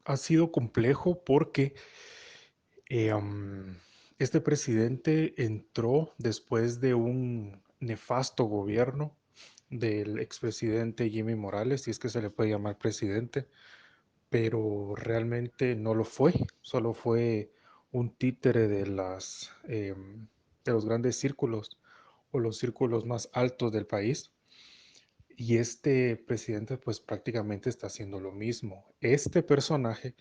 Ha sido complejo porque eh, am, este presidente entró después de un nefasto gobierno del expresidente Jimmy Morales, si es que se le puede llamar presidente, pero realmente no lo fue, solo fue un títere de los grandes círculos o los círculos más altos del país. Y este presidente pues prácticamente está haciendo lo mismo. Este personaje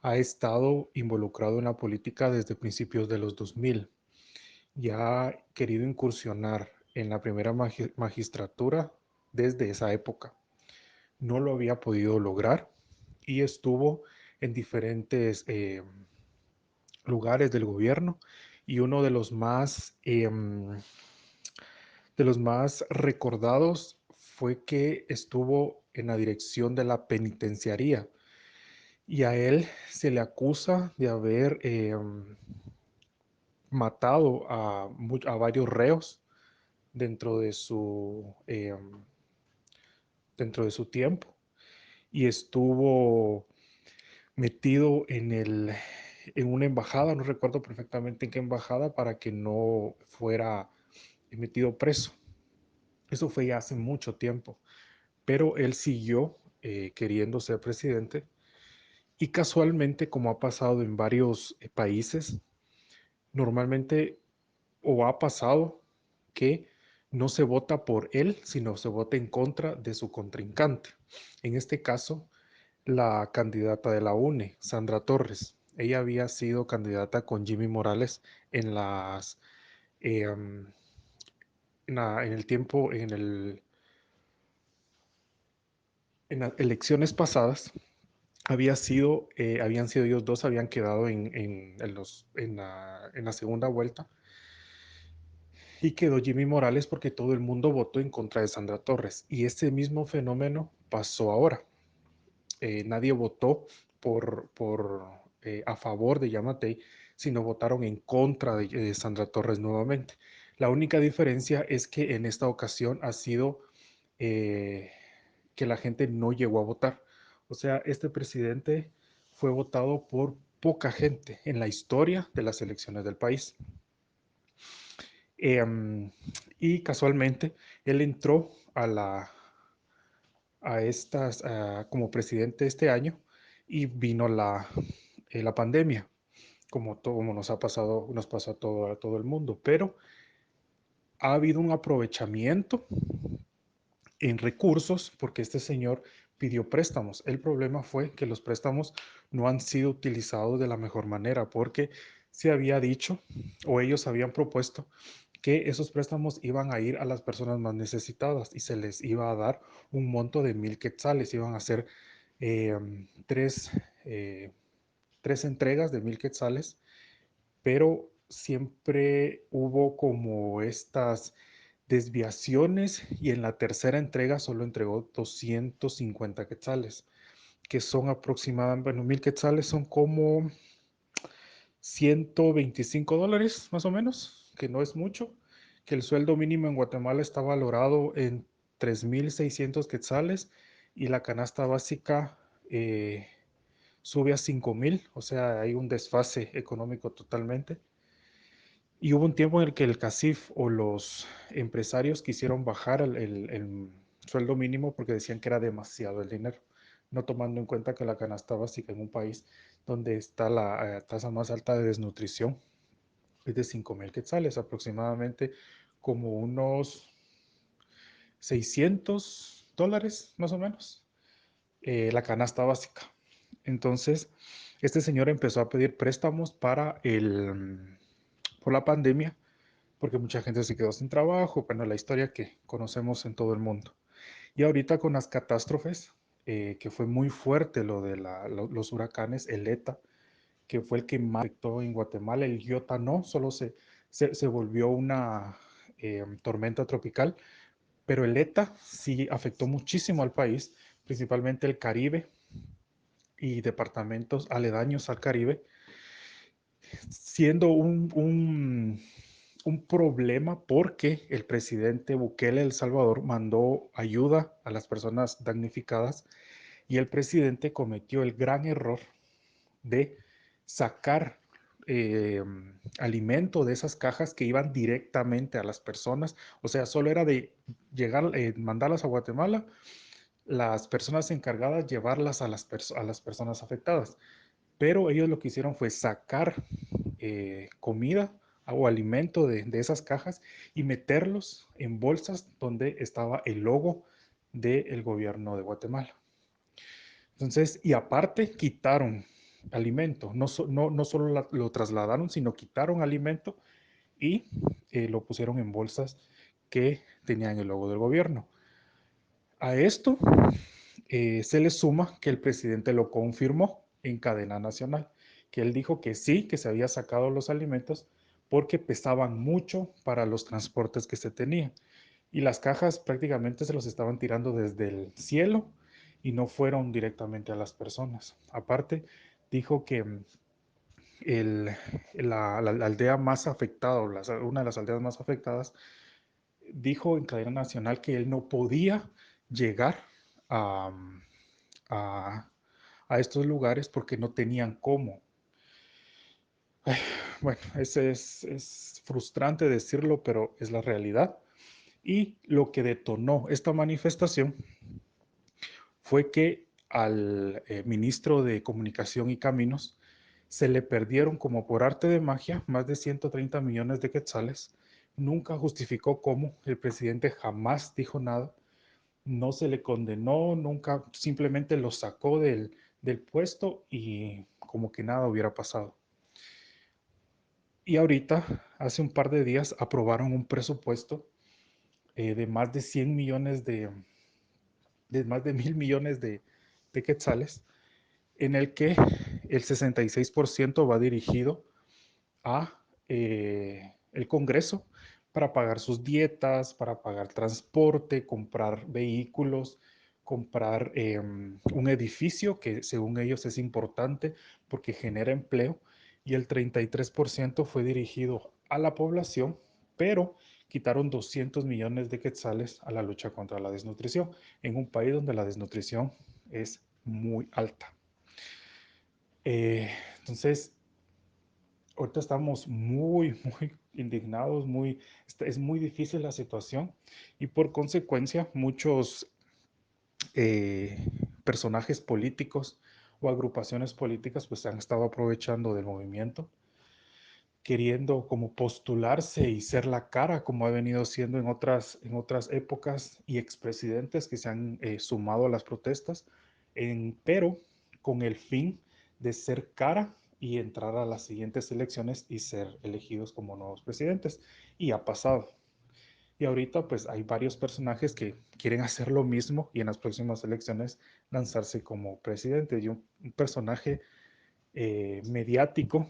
ha estado involucrado en la política desde principios de los 2000 y ha querido incursionar en la primera magistratura desde esa época. No lo había podido lograr y estuvo en diferentes lugares del gobierno y uno de los más recordados fue que estuvo en la dirección de la penitenciaría y a él se le acusa de haber matado a varios reos dentro de dentro de su tiempo y estuvo metido en una embajada, no recuerdo perfectamente en qué embajada, para que no fuera metido preso. Eso fue ya hace mucho tiempo, pero él siguió queriendo ser presidente y casualmente, como ha pasado en varios países, normalmente o ha pasado que no se vota por él, sino se vota en contra de su contrincante. En este caso, la candidata de la UNE, Sandra Torres. Ella había sido candidata con Jimmy Morales en eh, en el tiempo, en las elecciones pasadas. Habían sido ellos dos, habían quedado en la segunda vuelta y quedó Jimmy Morales porque todo el mundo votó en contra de Sandra Torres. Y ese mismo fenómeno pasó ahora. Nadie votó a favor de Yamatei, sino votaron en contra de Sandra Torres nuevamente. La única diferencia es que en esta ocasión ha sido eh, que la gente no llegó a votar. O sea, este presidente fue votado por poca gente en la historia de las elecciones del país. Y casualmente él entró como presidente este año y vino la pandemia, como nos pasó a todo el mundo, pero ha habido un aprovechamiento en recursos porque este señor pidió préstamos. El problema fue que los préstamos no han sido utilizados de la mejor manera porque se había dicho o ellos habían propuesto que esos préstamos iban a ir a las personas más necesitadas y se les iba a dar un monto de 1,000 quetzales, iban a ser eh, tres, eh, tres entregas de 1,000 quetzales, pero siempre hubo como estas desviaciones y en la tercera entrega solo entregó 250 quetzales, que son aproximadamente, bueno, 1,000 quetzales son como $125 más o menos, que no es mucho, que el sueldo mínimo en Guatemala está valorado en 3,600 quetzales y la canasta básica sube a 5,000, o sea, hay un desfase económico totalmente. Y hubo un tiempo en el que el CACIF o los empresarios quisieron bajar el sueldo mínimo porque decían que era demasiado el dinero, no tomando en cuenta que la canasta básica en un país donde está la tasa más alta de desnutrición es de 5,000 quetzales, aproximadamente como unos $600 más o menos, la canasta básica. Entonces, este señor empezó a pedir préstamos por la pandemia porque mucha gente se quedó sin trabajo, bueno, la historia que conocemos en todo el mundo. Y ahorita con las catástrofes, que fue muy fuerte lo de los huracanes, el ETA, que fue el que más afectó en Guatemala, el Iota no, solo se volvió una tormenta tropical, pero el ETA sí afectó muchísimo al país, principalmente el Caribe y departamentos aledaños al Caribe, siendo un problema porque el presidente Bukele de El Salvador mandó ayuda a las personas damnificadas y el presidente cometió el gran error de sacar eh, alimento de esas cajas que iban directamente a las personas. O sea, solo era de llegar, mandarlas a Guatemala, las personas encargadas llevarlas a las personas afectadas. Pero ellos lo que hicieron fue sacar comida o alimento de esas cajas y meterlos en bolsas donde estaba el logo del gobierno de Guatemala. Entonces, y aparte quitaron alimento, no solo lo trasladaron, sino quitaron alimento y lo pusieron en bolsas que tenían el logo del gobierno. A esto se le suma que el presidente lo confirmó en cadena nacional, que él dijo que sí, que se había sacado los alimentos porque pesaban mucho para los transportes que se tenían. Y las cajas prácticamente se los estaban tirando desde el cielo y no fueron directamente a las personas. Aparte, dijo que el, la aldea más afectada, una de las aldeas más afectadas, dijo en cadena nacional que él no podía llegar a, a, a estos lugares porque no tenían cómo. Bueno, es frustrante decirlo, pero es la realidad. Y lo que detonó esta manifestación fue que al ministro de Comunicación y Caminos se le perdieron como por arte de magia más de 130 millones de quetzales. Nunca justificó cómo, el presidente jamás dijo nada, no se le condenó, nunca, simplemente lo sacó del puesto y como que nada hubiera pasado. Y ahorita, hace un par de días, aprobaron un presupuesto de más de 100 millones de más de 1.000 millones de quetzales, en el que el 66% va dirigido a el Congreso para pagar sus dietas, para pagar transporte, comprar vehículos, comprar un edificio que según ellos es importante porque genera empleo, y el 33% fue dirigido a la población, pero quitaron 200 millones de quetzales a la lucha contra la desnutrición en un país donde la desnutrición es muy alta. Entonces, ahorita estamos muy indignados, es muy difícil la situación y por consecuencia muchos eh, personajes políticos o agrupaciones políticas pues se han estado aprovechando del movimiento, queriendo como postularse y ser la cara como ha venido siendo en otras épocas, y expresidentes que se han sumado a las protestas, pero con el fin de ser cara y entrar a las siguientes elecciones y ser elegidos como nuevos presidentes. Y ha pasado. Y ahorita pues hay varios personajes que quieren hacer lo mismo y en las próximas elecciones lanzarse como presidente. Y un personaje mediático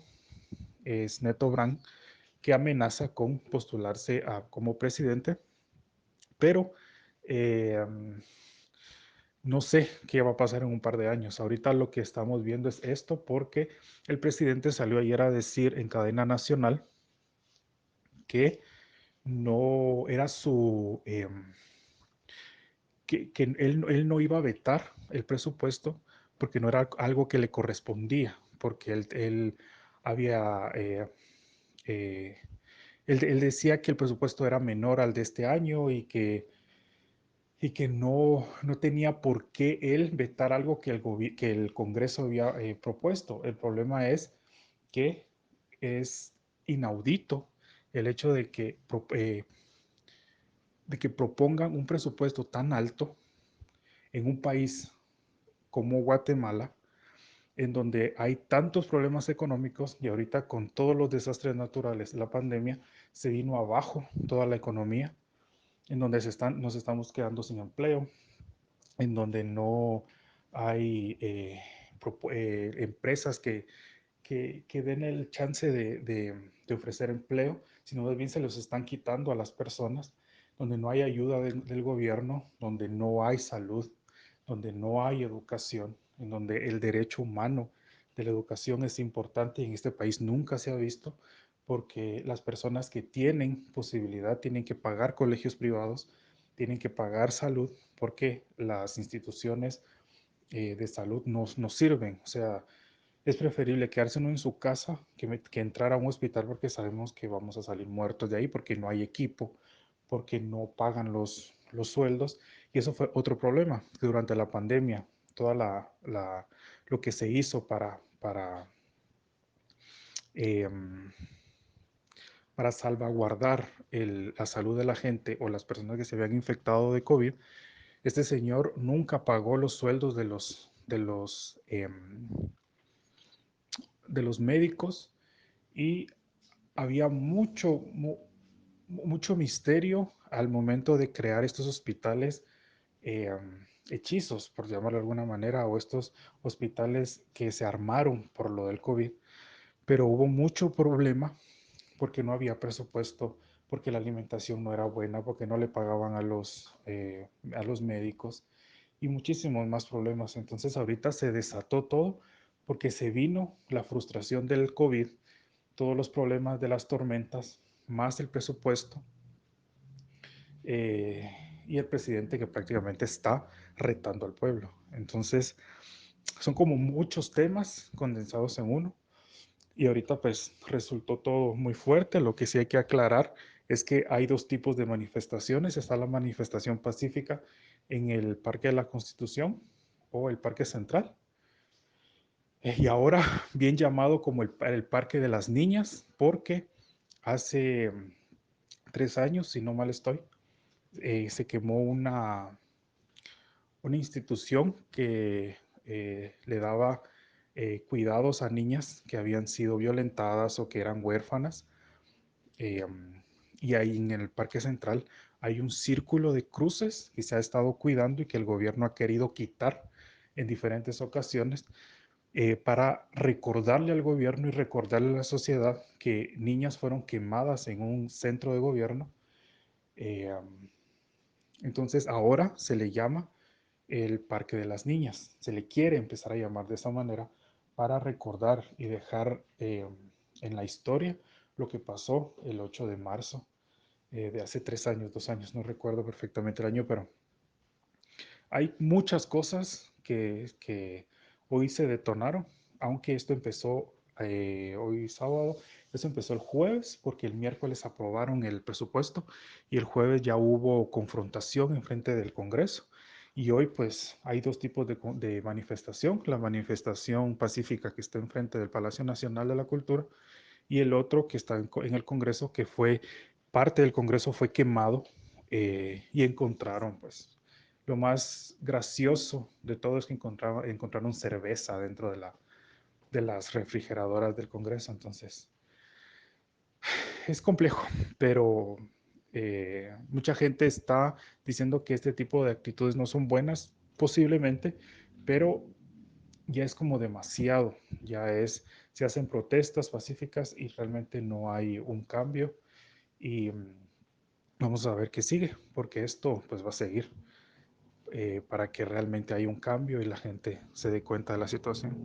es Neto Brand, que amenaza con postularse como presidente, pero eh, no sé qué va a pasar en un par de años. Ahorita lo que estamos viendo es esto porque el presidente salió ayer a decir en cadena nacional que no era que él no iba a vetar el presupuesto porque no era algo que le correspondía, porque él había eh, él decía que el presupuesto era menor al de este año y que no tenía por qué él vetar algo que el Congreso había propuesto. El problema es que es inaudito el hecho de que propongan un presupuesto tan alto en un país como Guatemala, en donde hay tantos problemas económicos y ahorita con todos los desastres naturales, la pandemia, se vino abajo toda la economía, en donde nos estamos quedando sin empleo, en donde no hay empresas que den el chance de ofrecer empleo, sino más bien se los están quitando a las personas, donde no hay ayuda del gobierno, donde no hay salud, donde no hay educación, en donde el derecho humano de la educación es importante y en este país nunca se ha visto, porque las personas que tienen posibilidad tienen que pagar colegios privados, tienen que pagar salud, porque las instituciones de salud nos sirven. O sea, es preferible quedarse uno en su casa que entrar a un hospital porque sabemos que vamos a salir muertos de ahí porque no hay equipo, porque no pagan los sueldos. Y eso fue otro problema, que durante la pandemia, toda lo que se hizo em, para salvaguardar la salud de la gente o las personas que se habían infectado de COVID, este señor nunca pagó los sueldos de los médicos y había mucho misterio al momento de crear estos hospitales eh, hechizos, por llamarlo de alguna manera, o estos hospitales que se armaron por lo del COVID, pero hubo mucho problema porque no había presupuesto, porque la alimentación no era buena, porque no le pagaban a los médicos y muchísimos más problemas. Entonces ahorita se desató todo porque se vino la frustración del COVID, todos los problemas de las tormentas, más el presupuesto eh, y el presidente que prácticamente está retando al pueblo. Entonces son como muchos temas condensados en uno. Y ahorita pues resultó todo muy fuerte. Lo que sí hay que aclarar es que hay dos tipos de manifestaciones. Está la manifestación pacífica en el Parque de la Constitución o el Parque Central. Y ahora bien llamado como el Parque de las Niñas, porque hace 3 años, si no mal estoy, se quemó una institución que le daba cuidados a niñas que habían sido violentadas o que eran huérfanas. Eh, y ahí en el Parque Central hay un círculo de cruces que se ha estado cuidando y que el gobierno ha querido quitar en diferentes ocasiones para recordarle al gobierno y recordarle a la sociedad que niñas fueron quemadas en un centro de gobierno. Eh, entonces ahora se le llama el Parque de las Niñas. Se le quiere empezar a llamar de esa manera para recordar y dejar en la historia lo que pasó el 8 de marzo de hace 3 años, 2 años, no recuerdo perfectamente el año, pero hay muchas cosas que hoy se detonaron, aunque esto empezó hoy sábado, eso empezó el jueves porque el miércoles aprobaron el presupuesto y el jueves ya hubo confrontación en frente del Congreso. Y hoy pues hay dos tipos de manifestación, la manifestación pacífica que está enfrente del Palacio Nacional de la Cultura y el otro que está en el Congreso, que fue parte del Congreso fue quemado y encontraron pues lo más gracioso de todo es que encontraron cerveza dentro de las refrigeradoras del Congreso. Entonces, es complejo, pero mucha gente está diciendo que este tipo de actitudes no son buenas, posiblemente, pero ya es como demasiado, se hacen protestas pacíficas y realmente no hay un cambio y vamos a ver qué sigue, porque esto pues va a seguir para que realmente haya un cambio y la gente se dé cuenta de la situación.